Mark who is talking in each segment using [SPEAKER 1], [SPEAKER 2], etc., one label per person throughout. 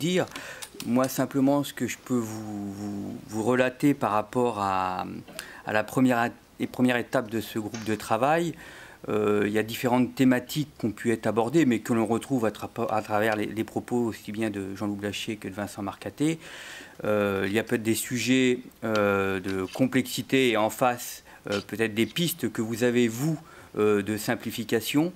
[SPEAKER 1] dire. Moi, simplement, ce que je peux vous relater par rapport à la première étape de ce groupe de travail, il y a différentes thématiques qui ont pu être abordées, mais que l'on retrouve à travers les propos aussi bien de Jean-Loup Blaché que de Vincent Marcatet. Il y a peut-être des sujets de complexité et en face, peut-être des pistes que vous avez, vous, de simplification.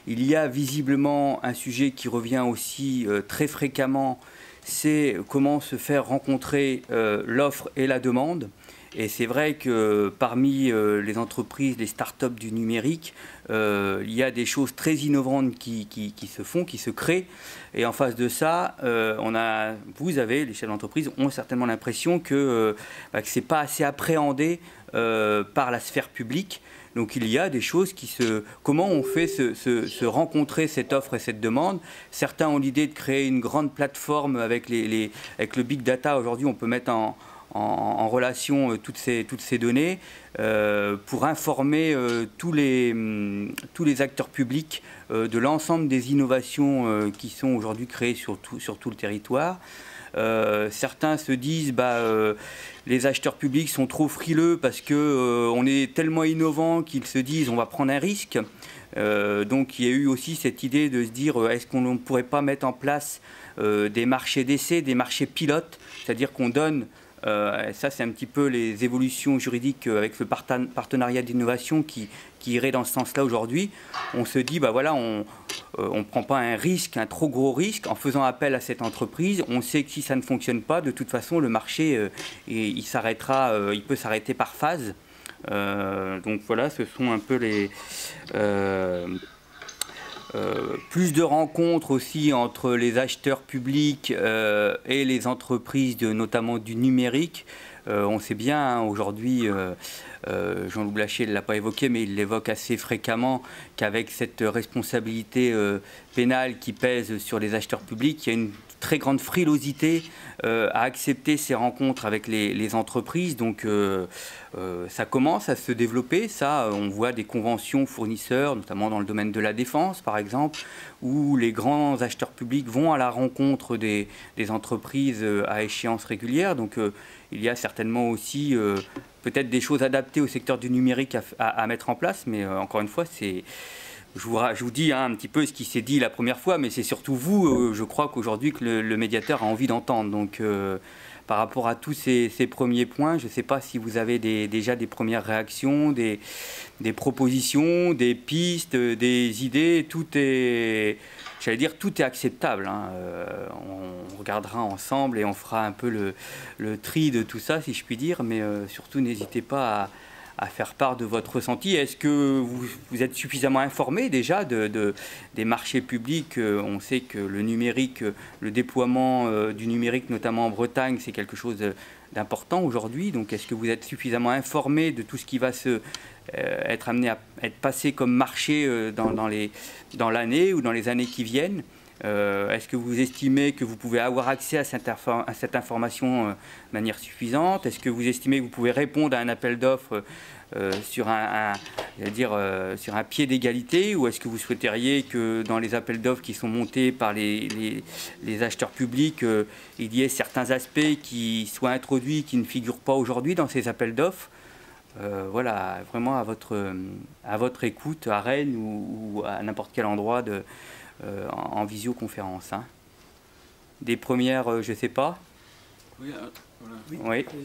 [SPEAKER 1] Il y a visiblement un sujet qui revient aussi très fréquemment, c'est comment se faire rencontrer l'offre et la demande. Et c'est vrai que parmi les entreprises, les start-up du numérique, il y a des choses très innovantes qui se font, qui se créent. Et en face de ça, vous avez, les chefs d'entreprise, ont certainement l'impression que ce n'est pas assez appréhendé par la sphère publique. Donc il y a des choses comment on fait se rencontrer cette offre et cette demande. Certains ont l'idée de créer une grande plateforme avec le big data. Aujourd'hui, on peut mettre en relation toutes ces données pour informer tous les acteurs publics de l'ensemble des innovations qui sont aujourd'hui créées sur tout le territoire. Certains se disent les acheteurs publics sont trop frileux parce qu'on est tellement innovant qu'ils se disent on va prendre un risque. Donc il y a eu aussi cette idée de se dire est-ce qu'on ne pourrait pas mettre en place des marchés d'essai, des marchés pilotes, c'est-à-dire qu'on donne ça, c'est un petit peu les évolutions juridiques avec le partenariat d'innovation qui irait dans ce sens-là aujourd'hui. On se dit, on ne prend pas un risque, un trop gros risque, en faisant appel à cette entreprise. On sait que si ça ne fonctionne pas, de toute façon, le marché, il peut s'arrêter par phase. Donc voilà, ce sont un peu les... plus de rencontres aussi entre les acheteurs publics et les entreprises, notamment du numérique. On sait bien, aujourd'hui, Jean-Loup Blaché ne l'a pas évoqué, mais il l'évoque assez fréquemment, qu'avec cette responsabilité pénale qui pèse sur les acheteurs publics, il y a une très grande frilosité à accepter ces rencontres avec les entreprises. Donc ça commence à se développer. Ça, on voit des conventions fournisseurs, notamment dans le domaine de la défense, par exemple, où les grands acheteurs publics vont à la rencontre des entreprises à échéance régulière. Donc il y a certainement aussi peut-être des choses adaptées au secteur du numérique à mettre en place. Mais encore une fois, je vous dis un petit peu ce qui s'est dit la première fois, mais c'est surtout vous, je crois qu'aujourd'hui, que le médiateur a envie d'entendre. Donc, par rapport à tous ces premiers points, je ne sais pas si vous avez déjà des premières réactions, des propositions, des pistes, des idées. Tout est acceptable. Hein. On regardera ensemble et on fera un peu le tri de tout ça, si je puis dire, mais surtout n'hésitez pas à faire part de votre ressenti. Est-ce que vous êtes suffisamment informé déjà des marchés publics? On sait que le numérique, le déploiement du numérique, notamment en Bretagne, c'est quelque chose d'important aujourd'hui. Donc est-ce que vous êtes suffisamment informé de tout ce qui va être amené à être passé comme marché dans l'année ou dans les années qui viennent? Est-ce que vous estimez que vous pouvez avoir accès à cette information de manière suffisante? Est-ce que vous estimez que vous pouvez répondre à un appel d'offres sur un pied d'égalité? Ou est-ce que vous souhaiteriez que dans les appels d'offres qui sont montés par les acheteurs publics, il y ait certains aspects qui soient introduits, qui ne figurent pas aujourd'hui dans ces appels d'offres? Voilà, vraiment à votre écoute, à Rennes ou à n'importe quel endroit en visioconférence. Hein. Des premières, je ne sais pas.
[SPEAKER 2] Oui, voilà.
[SPEAKER 1] Oui.
[SPEAKER 3] Donc,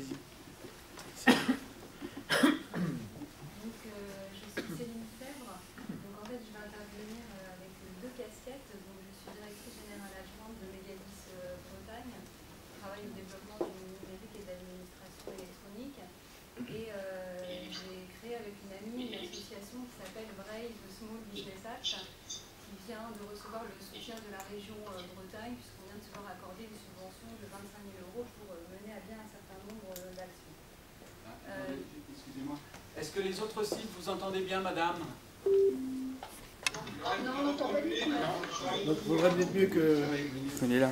[SPEAKER 3] je suis Céline Fèvre. Donc, en fait, je vais intervenir avec deux casquettes. Donc, je suis directrice générale adjointe de Megalis Bretagne. Je travaille au développement du numérique et de l'administration électronique. Et j'ai créé avec une amie une association qui s'appelle Braille The Small Business Act, qui vient de recevoir le soutien de la région Bretagne, puisqu'on vient de se voir accorder une subvention de 25 000 € pour mener à bien un certain nombre d'actions.
[SPEAKER 2] Excusez-moi. Est-ce que les autres sites, vous entendez bien, madame?
[SPEAKER 3] Non, on n'entend pas du tout.
[SPEAKER 4] Donc, il vaudrait peut-être mieux que...
[SPEAKER 1] On est là.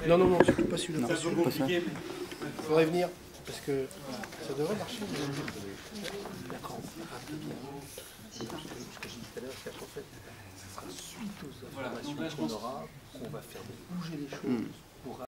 [SPEAKER 4] Non, surtout pas celui-là.
[SPEAKER 1] Non, c'est pas ça.
[SPEAKER 4] Il faudrait venir, parce que ça devrait marcher. D'accord. Ce que j'ai dit tout à l'heure, c'est qu'en fait, ça sera suite aux informations qu'on aura, qu'on va faire bouger les choses.